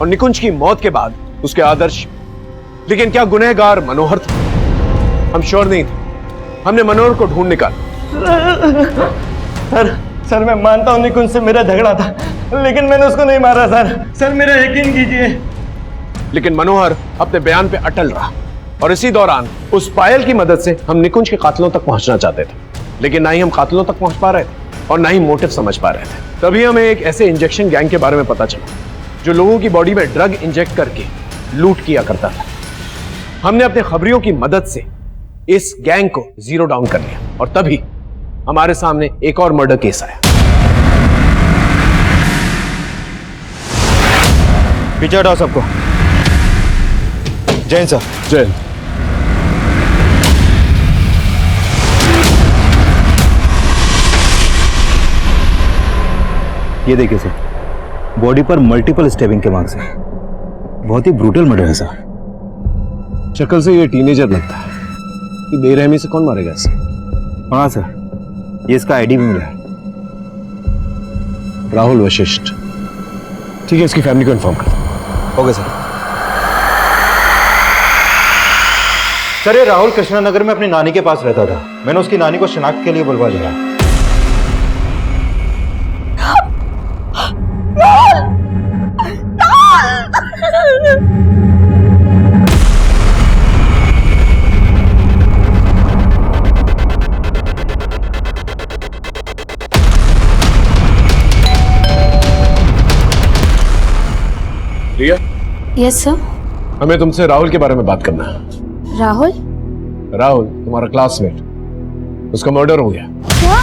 और निकुंज की मौत के बाद उसके आदर्श। लेकिन क्या गुनहगार मनोहर था? हम श्योर नहीं थे। हमने मनोहर को ढूंढ निकाला। सर मैं मानता हूँ निकुंज से मेरा झगड़ा था, लेकिन मैंने उसको नहीं मारा सर मेरा यकीन कीजिए। लेकिन मनोहर अपने बयान पे अटल रहा, और इसी दौरान उस पायल की मदद से हम निकुंज के कातिलों तक पहुंचना चाहते थे, लेकिन ना ही हम कातिलों तक पहुंच पा रहे थे और ना ही मोटिव समझ पा रहे थे। तभी हमें एक ऐसे इंजेक्शन गैंग के बारे में पता चला जो लोगों की बॉडी में ड्रग इंजेक्ट करके लूट किया करता था। हमने अपने खबरियों की मदद से इस गैंग को जीरो डाउन कर लिया, और तभी हमारे सामने एक और मर्डर केस आया। पीछे हटाओ सबको। जैन सर। जैन। ये देखिए सर, बॉडी पर मल्टीपल स्टेबिंग के मार्क्स हैं। बहुत ही ब्रूटल मर्डर है सर। शक्ल से ये टीनेजर लगता है कि बेरहमी से कौन मारेगा इसे? हाँ सर, ये इसका आईडी भी मिला है। राहुल वशिष्ठ। ठीक है, इसकी फैमिली को इन्फॉर्म कर दो। Okay sir. सर, ये राहुल कृष्णानगर में अपनी नानी के पास रहता था। मैंने उसकी नानी को शिनाख्त के लिए बुलवा दिया। रिया, यस सर। हमें तुमसे राहुल के बारे में बात करना है। राहुल? राहुल तुम्हारा क्लासमेट, उसका मर्डर हो गया। क्या?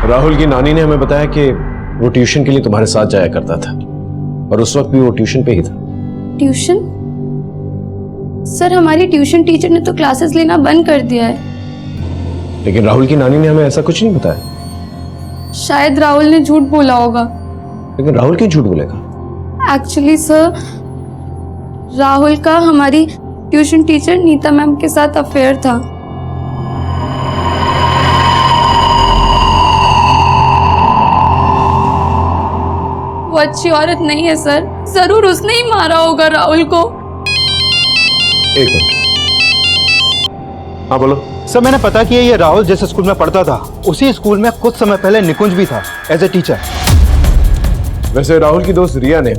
राहुल की नानी ने हमें बताया कि वो ट्यूशन के लिए तुम्हारे साथ जाया करता था और उस वक्त भी वो ट्यूशन पे ही था। ट्यूशन? सर, हमारी ट्यूशन टीचर ने तो क्लासेस लेना बंद कर दिया है। लेकिन राहुल की नानी ने हमें ऐसा कुछ नहीं बताया। शायद राहुल ने झूठ बोला होगा। लेकिन राहुल क्यों झूठ बोलेगा? एक्चुअली सर, राहुल का हमारी ट्यूशन टीचर नीता मैम के साथ अफेयर था। वो अच्छी औरत नहीं है सर, जरूर उसने ही मारा होगा राहुल को। एक मिनट। हाँ बोलो। सर, मैंने पता किया ये राहुल जिस स्कूल में पढ़ता था उसी स्कूल में कुछ समय पहले निकुंज भी था एज ए टीचर। वैसे राहुल की दोस्त रिया ने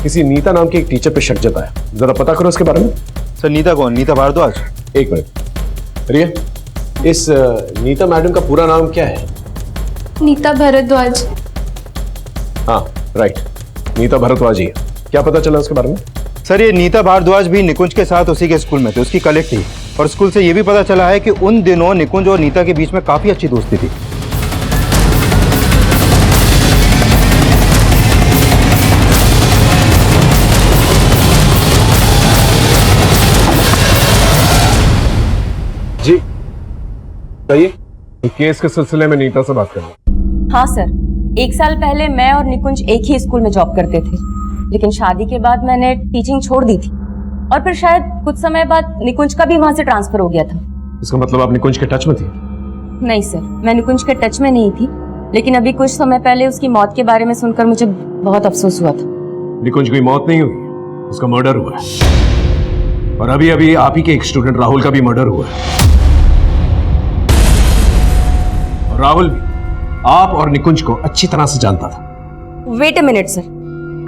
किसी नीता नाम के एक टीचर पे शक जताया, जरा पता करो उसके बारे में। सर, नीता कौन? नीता भारद्वाज? एक मिनट। रिया, इस नीता मैडम का पूरा नाम क्या है? नीता भारद्वाज। हाँ राइट, नीता भारद्वाज ही है। क्या पता चला उसके बारे में? सर, ये नीता भारद्वाज भी निकुंज के साथ उसी के स्कूल में थे, उसकी कलीग थी। और स्कूल से ये भी पता चला है कि उन दिनों निकुंज और नीता के बीच में काफी अच्छी दोस्ती थी। जी कहिए। केस के सिलसिले में नीता से बात करना। हाँ सर, 1 साल पहले मैं और निकुंज एक ही स्कूल में जॉब करते थे, लेकिन शादी के बाद मैंने टीचिंग छोड़ दी थी और फिर शायद कुछ समय बाद निकुंज का भी वहां से ट्रांसफर हो गया था। इसका मतलब आप निकुंज के टच में थी? नहीं सर, मैं निकुंज के टच में नहीं थी, लेकिन अभी कुछ समय पहले उसकी मौत के बारे में सुनकर मुझे बहुत अफसोस हुआ था। निकुंज की मौत नहीं हुई, उसका मर्डर हुआ है। और अभी अभी आप ही के एक स्टूडेंट राहुल का भी मर्डर हुआ है। और राहुल भी आप और निकुंज को अच्छी तरह से जानता था। वेट अ मिनट सर,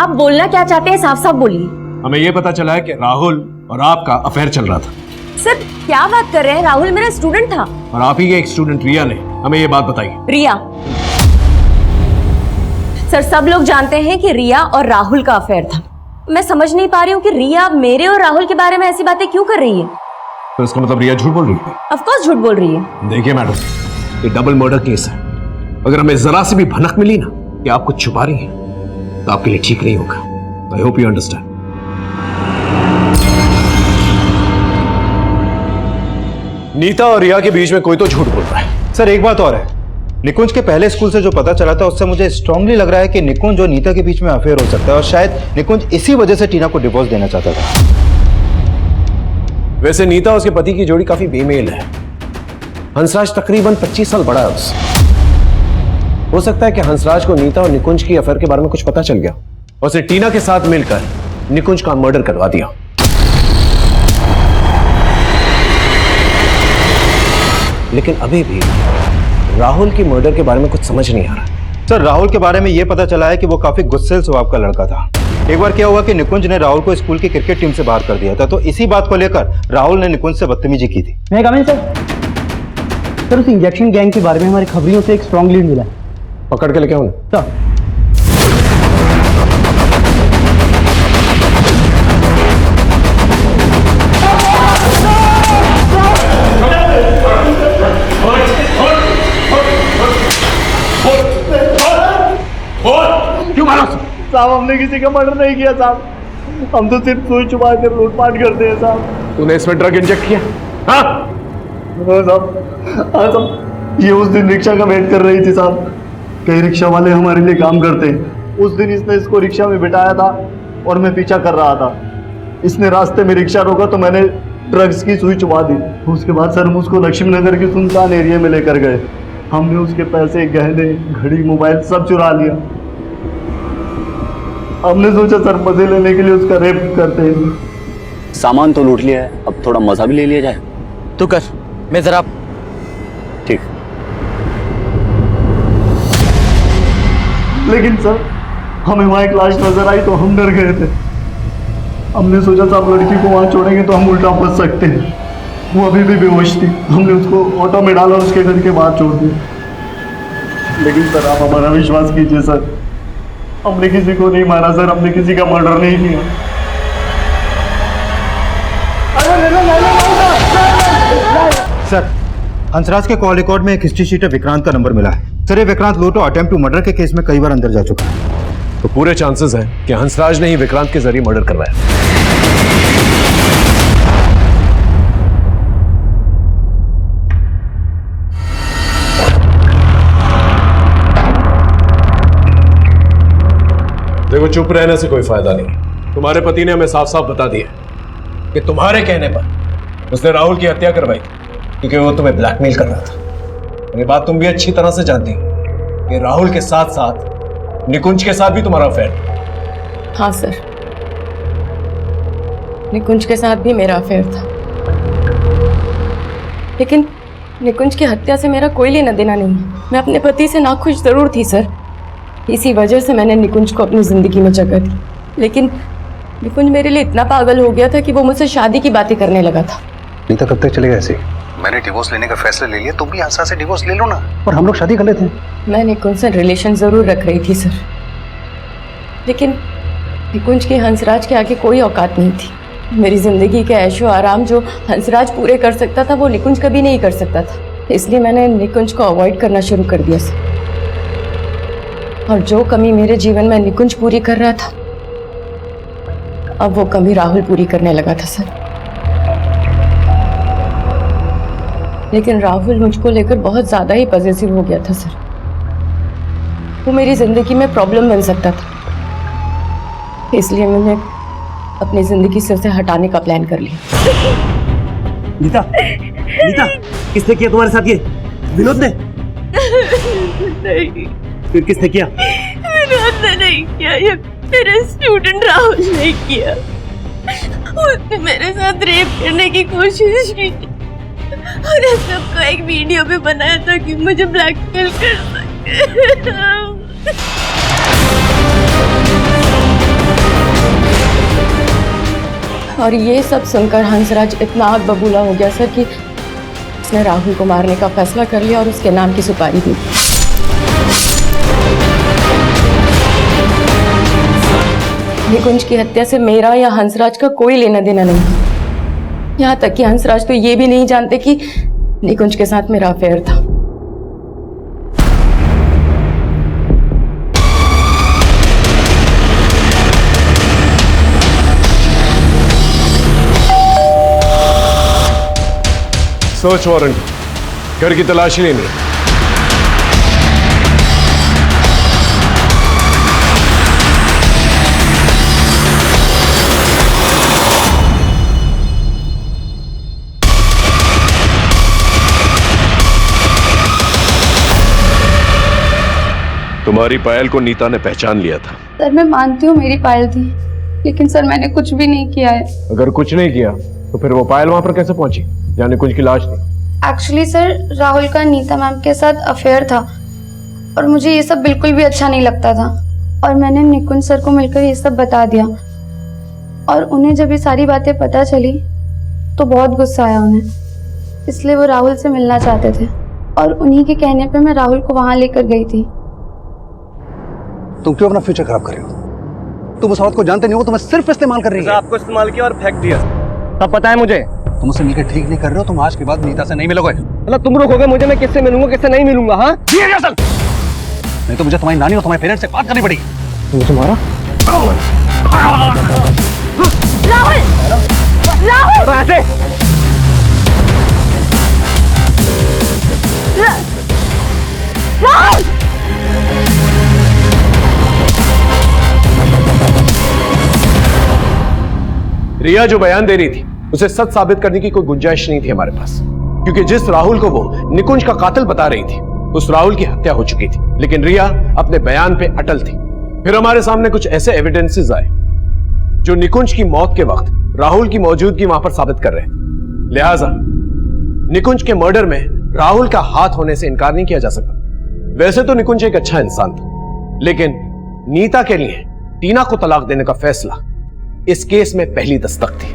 आप बोलना क्या चाहते हैं साफ साफ बोलिए। हमें यह पता चला है कि राहुल और आपका अफेयर चल रहा था। सर क्या बात कर रहे हैं? राहुल मेरा स्टूडेंट था। और आप ही के एक स्टूडेंट रिया ने हमें यह बात बताई। रिया? सर सब लोग जानते हैं कि रिया और राहुल का अफेयर था। मैं समझ नहीं पा रही हूँ कि रिया मेरे और राहुल के बारे में ऐसी बातें क्यों कर रही है। तो इसका मतलब रिया झूठ बोल रही है? ऑफ कोर्स झूठ बोल रही है। देखिए मैडम, ये डबल मर्डर केस है। अगर हमें जरा सी भी भनक मिली ना कि आप कुछ छुपा रही हैं तो आपके लिए ठीक नहीं होगा। I hope you understand. Neeta और रिया के बीच में कोई तो झूठ बोल रहा है। सर, एक बात और है, निकुंज के पहले स्कूल से जो पता चला था उससे मुझे स्ट्रांगली लग रहा है कि निकुंज और नीता के बीच में अफेयर हो सकता है और शायद निकुंज इसी वजह से टीना को डिवोर्स देना चाहता था। वैसे नीता उसके पति की जोड़ी काफी बेमेल है। हंसराज तकरीबन 25 साल बड़ा है उससे। हो सकता है कि हंसराज को नीता और निकुंज की अफेयर के बारे में कुछ पता चल गया और उसने टीना के साथ मिलकर निकुंज का मर्डर करवा दिया। लेकिन अभी भी राहुल की मर्डर के बारे में कुछ समझ नहीं आ रहा। सर, राहुल के बारे में यह पता चला है कि वो काफी गुस्सेल स्वभाव का लड़का था। एक बार क्या हुआ कि निकुंज ने राहुल को स्कूल की क्रिकेट टीम से बाहर कर दिया था, तो इसी बात को लेकर राहुल ने निकुंज से बदतमीजी की थी। मैं कमेंट सर, उस इंजेक्शन गैंग के बारे में हमारी खबरियों से एक स्ट्रॉन्ग लीड मिला है। पकड़ के लेके आओ ना। क्यों मारा? साहब, हमने किसी का मर्डर नहीं किया साहब। हम तो सिर्फ सुई छुपा कर लूटपाट करते हैं साहब। तूने इसमें ड्रग इंजेक्ट किया? हाँ साहब, हाँ साहब, ये उस दिन रिक्शा का वेट कर रही थी साहब। कई रिक्शा वाले हमारे लिए काम करते हैं। उस दिन इसने इसको रिक्शा में बिठाया था और मैं पीछा कर रहा था। इसने रास्ते में रिक्शा रोका तो मैंने ड्रग्स की सुई चुबा दी। उसके बाद सर हम उसको लक्ष्मी नगर के सुनसान एरिया में लेकर गए। हमने उसके पैसे, गहने, घड़ी, मोबाइल सब चुरा लिया। हमने सोचा सर मजे लेने के लिए उसका रेप करते हैं। सामान तो लूट लिया है, अब थोड़ा मजा भी ले लिया जाए। तू कर, मैं जरा। ठीक। लेकिन सर हमें वहाँ एक लाश नजर आई तो हम डर गए थे। हमने सोचा था अब लड़की को वहाँ छोड़ेंगे तो हम उल्टा फंस सकते हैं। वो अभी भी बेहोश थी। हमने उसको ऑटो में डाला और उसके घर के बाहर छोड़ दिया। लेकिन सर आप हमारा विश्वास कीजिए सर, हमने किसी को नहीं मारा सर, हमने किसी का मर्डर नहीं किया। सर, हंसराज के कॉल रिकॉर्ड में एक हिस्ट्री शीट है, विक्रांत का नंबर मिला है। सर, ये विक्रांत लूटो अटेम्प्ट टू मर्डर के केस में कई बार अंदर जा चुका है। तो पूरे चांसेस हैं कि हंसराज ने ही विक्रांत के जरिए मर्डर करवाया। देखो, चुप रहने से कोई फायदा नहीं। तुम्हारे पति ने हमें साफ साफ बता दिया कि तुम्हारे कहने पर उसने राहुल की हत्या करवाई क्योंकि वो तुम्हें ब्लैकमेल कर रहा था। ये बात तुम भी अच्छी तरह से जानती हो कि राहुल के साथ साथ निकुंज के साथ भी तुम्हारा अफेयर। हाँ सर, निकुंज के साथ भी मेरा अफेयर था, लेकिन निकुंज की हत्या से मेरा कोई लेना देना नहीं है। मैं अपने पति से नाखुश जरूर थी सर, इसी वजह से मैंने निकुंज को अपनी जिंदगी में जगह दी। लेकिन निकुंज मेरे लिए इतना पागल हो गया था कि वो मुझसे शादी की बातें करने लगा था। नीता कब तक चलेगा ऐसे? मैंने डिवोर्स लेने का फैसला ले लिया, तुम भी हंसा से डिवोर्स ले लो ना। और हम लोग शादी कर लेते हैं। मैं निकुंज से रिलेशन जरूर रख रही थी सर, लेकिन निकुंज के हंसराज के आगे कोई औकात नहीं थी। मेरी जिंदगी के ऐशो आराम जो हंसराज पूरे कर सकता था वो निकुंज कभी नहीं कर सकता था। इसलिए मैंने निकुंज को अवॉइड करना शुरू कर दिया सर। और जो कमी मेरे जीवन में निकुंज पूरी कर रहा था, अब वो कमी राहुल पूरी करने लगा था सर। लेकिन राहुल मुझको लेकर बहुत ज्यादा ही पॉजिटिव हो गया था सर। वो मेरी जिंदगी में प्रॉब्लम बन सकता था, इसलिए मैंने अपनी जिंदगी से उसे हटाने का प्लान कर लिया। नीता, नीता, किसने किया तुम्हारे साथ ये? विनोद ने? नहीं, फिर किसने किया? विनोद ने नहीं किया, ये मेरा स्टूडेंट राहुल ने किया। उसने मेरे साथ रेप करने की कोशिश की और इस सबको एक वीडियो पे बनाया था कि मुझे ब्लैकमेल कर सके। और ये सब सुनकर हंसराज इतना आग बबूला हो गया सर कि उसने राहुल को मारने का फैसला कर लिया और उसके नाम की सुपारी दी। निकुंज की हत्या से मेरा या हंसराज का कोई लेना देना नहीं। यहाँ तक कि हंसराज तो ये भी नहीं जानते कि निकुंज के साथ मेरा अफेयर था। सर्च वारंट, घर की तलाशी लेनी है। तुम्हारी पायल को नीता ने पहचान लिया था। सर मैं मानती हूँ मेरी पायल थी, लेकिन सर मैंने कुछ भी नहीं किया है। अगर कुछ नहीं किया तो फिर वो पायल वहां पर कैसे पहुंची जहाँ निकुंज की लाश थी? एक्चुअली सर राहुल का नीता मैम के साथ अफेयर था और मुझे ये सब बिल्कुल भी अच्छा नहीं लगता था और मैंने निकुंज सर को मिलकर ये सब बता दिया और उन्हें जब ये सारी बातें पता चली तो बहुत गुस्सा आया उन्हें, इसलिए वो राहुल से मिलना चाहते थे और उन्हीं के कहने पे मैं राहुल को वहां लेकर गई थी। तुम क्यों अपना फ्यूचर खराब कर रहे हो? तुम उस औरत को जानते नहीं हो, तुम्हें सिर्फ इस्तेमाल कर रही है। आपको इस्तेमाल किया और फेंक दिया, तब पता है मुझे। तुम उससे मिलकर ठीक नहीं कर रहे हो, तुम आज के बाद नीता से नहीं मिलोगे। मतलब तुम रोकोगे मुझे, मैं किससे मिलूंगा किससे नहीं मिलूंगा? हाँ नहीं तो मुझे तुम्हारी नानी और तुम्हारे पेरेंट्स से बात करनी पड़ेगी। तुम्हारा राहुल! राहुल! ऐसे राहुल! रिया जो बयान दे रही थी उसे सच साबित करने की कोई गुंजाइश नहीं थी हमारे पास, क्योंकि जिस राहुल को वो निकुंज का कातिल बता रही थी उस राहुल की हत्या हो चुकी थी, लेकिन रिया अपने बयान पे अटल थी। फिर हमारे सामने कुछ ऐसे एविडेंसेस आए जो निकुंज की मौत के वक्त राहुल की मौजूदगी वहां पर साबित कर रहे थे। लिहाजा निकुंज के मर्डर में राहुल का हाथ होने से इनकार नहीं किया जा सकता। वैसे तो निकुंज एक अच्छा इंसान था, लेकिन नीता के लिए टीना को तलाक देने का फैसला इस केस में पहली दस्तक थी।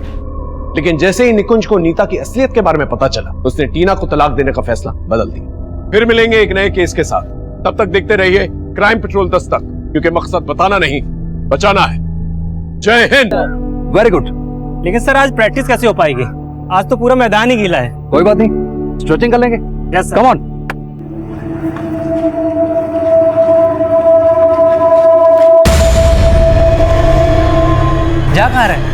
लेकिन जैसे ही निकुंज को नीता की असलियत के बारे में पता चला, उसने टीना को तलाक देने का फैसला बदल दिया। फिर मिलेंगे एक नए केस के साथ, तब तक देखते रहिए क्राइम पेट्रोल दस्तक, क्योंकि मकसद बताना नहीं बचाना है। जय हिंद। Very good. लेकिन सर आज प्रैक्टिस कैसे हो पाएगी? आज तो पूरा मैदान ही गीला है। कोई बात नहीं, स्ट्रेचिंग कर लेंगे। Yes sir. Come on. जा कहाँ रहा है?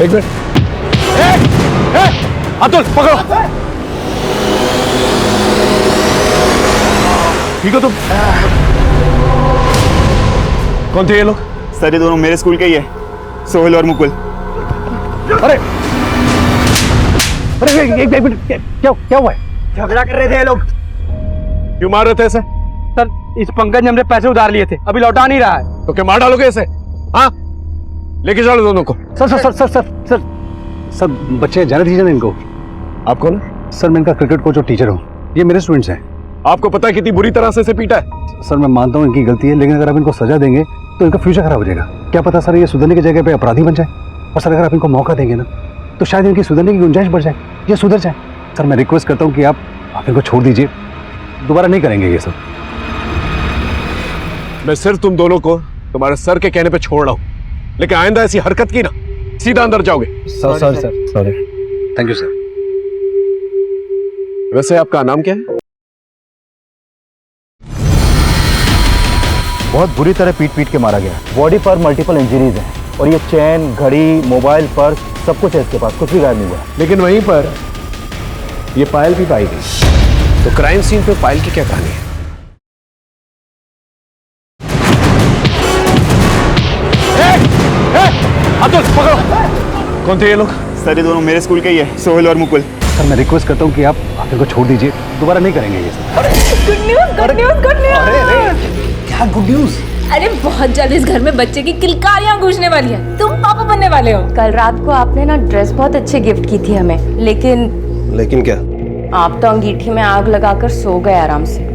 एक मिनट। अतुल पकड़ो। ठीक हो तुम? कौन थे ये लोग? सर ये दोनों मेरे स्कूल के ही है, सोहेल और मुकुल। अरे अरे एक मिनट, क्या हुआ है? झगड़ा कर रहे थे ये लोग। क्यों मार रहे थे ऐसे? सर इस पंकज ने हमसे पैसे उधार लिए थे, अभी लौटा नहीं रहा है। तो क्या मार डालोगे ऐसे? हाँ, लेके चलो दोनों को। Sir sir sir sir sir sir sir बच्चे जाने दीजिए ना इनको। आप कौन है? सर मैं इनका क्रिकेट कोच और टीचर हूँ, ये मेरे स्टूडेंट्स हैं। आपको पता है कितनी बुरी तरह से इसे पीटा है? सर मैं मानता हूँ इनकी गलती है, लेकिन अगर आप इनको सजा देंगे तो इनका फ्यूचर खराब हो जाएगा। क्या पता सर ये सुधरने की जगह पे अपराधी बन जाए। और सर अगर आप इनको मौका देंगे ना तो शायद इनकी सुधरने की गुंजाइश बढ़ जाए, ये सुधर जाए। सर मैं रिक्वेस्ट करता हूँ कि आप इनको छोड़ दीजिए, दोबारा नहीं करेंगे ये सब। मैं सिर्फ तुम दोनों को तुम्हारे सर के कहने पे छोड़ रहा हूँ, लेकिन आइंदा ऐसी हरकत की ना सीधा अंदर जाओगे। Sir sorry. Thank you sir. वैसे आपका नाम क्या है? बहुत बुरी तरह पीट के मारा गया। बॉडी पर मल्टीपल इंजरीज हैं और ये चैन, घड़ी, मोबाइल, पर्स सब कुछ है इसके पास, कुछ भी गायब नहीं हुआ। लेकिन वहीं पर ये पायल भी पाई गई, तो क्राइम सीन पे पायल की क्या कहानी है? अतुल पकड़ो। कौन थे ये लोग? सर ये दोनों मेरे स्कूल के ही है, सोहेल और मुकुल। सर मैं रिक्वेस्ट करता हूँ कि आप इनको छोड़ दीजिए, दोबारा नहीं करेंगे ये सब। Good news, good news, good news. क्या गुड न्यूज? अरे बहुत जल्द इस घर में बच्चे की किलकारियां गूंजने वाली है। तुम पापा बनने वाले हो। कल रात को आपने ना ड्रेस बहुत अच्छी गिफ्ट की थी हमें, लेकिन क्या? आप तो अंगीठी में आग लगाकर सो गए आराम से।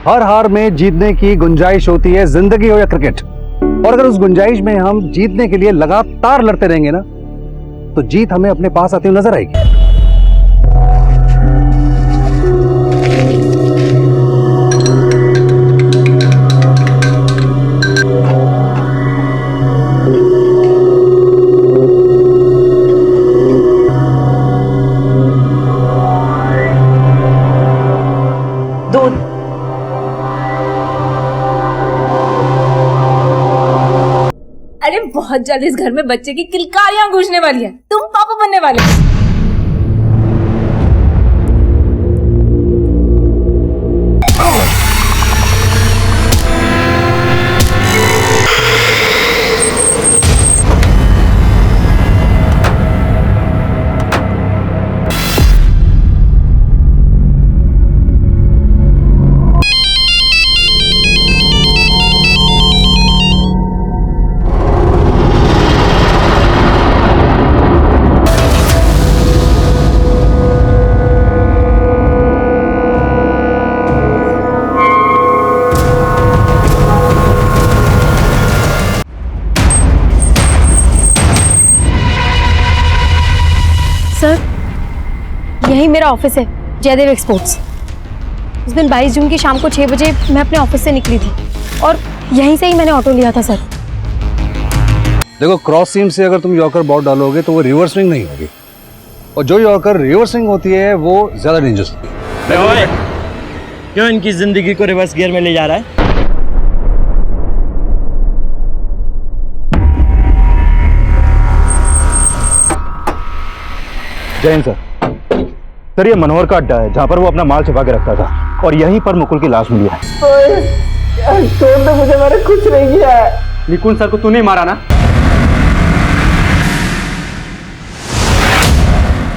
हर हार में जीतने की गुंजाइश होती है, जिंदगी हो या क्रिकेट। और अगर उस गुंजाइश में हम जीतने के लिए लगातार लड़ते रहेंगे ना तो जीत हमें अपने पास आती हुई नजर आएगी। अरे बहुत जल्द इस घर में बच्चे की किलकारियां गूंजने वाली है। तुम पापा बनने वाले हो। सर यही मेरा ऑफिस है, जयदेव एक्सपोर्ट्स। उस दिन 22 जून की शाम को 6 बजे मैं अपने ऑफिस से निकली थी और यहीं से ही मैंने ऑटो लिया था सर। देखो क्रॉस सीम से अगर तुम यॉर्कर बॉल डालोगे तो वो रिवर्स स्विंग नहीं होगी, और जो यॉर्कर रिवर्स स्विंग होती है वो ज्यादा डेंजरस होती है। क्यों इनकी जिंदगी को रिवर्स गियर में ले जा रहा है? जैन सर, सर ये मनोहर का अड्डा है जहाँ पर वो अपना माल छिपा के रखता था और यहीं पर मुकुल की लाश मिली है। छोड़ दो मुझे, मैंने कुछ नहीं किया है। निकुंज सर को तूने मारा ना?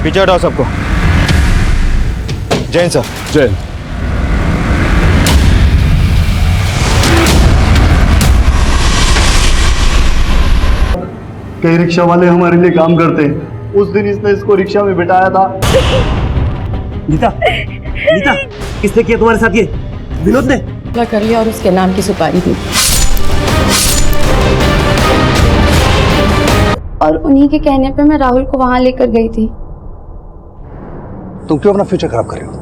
पीछे हटाओ सबको। जैन सर। जैन। कई रिक्शा वाले हमारे लिए काम करते हैं। उस दिन इसने इसको रिक्शा में बिठाया था। नीता, नीता, किसने किया तुम्हारे साथ ये? विनोद ने? क्या कर लिया और उसके नाम की सुपारी दी। और उन्हीं के कहने पे मैं राहुल को वहां लेकर गई थी। तुम क्यों अपना फ्यूचर खराब कर रहे हो?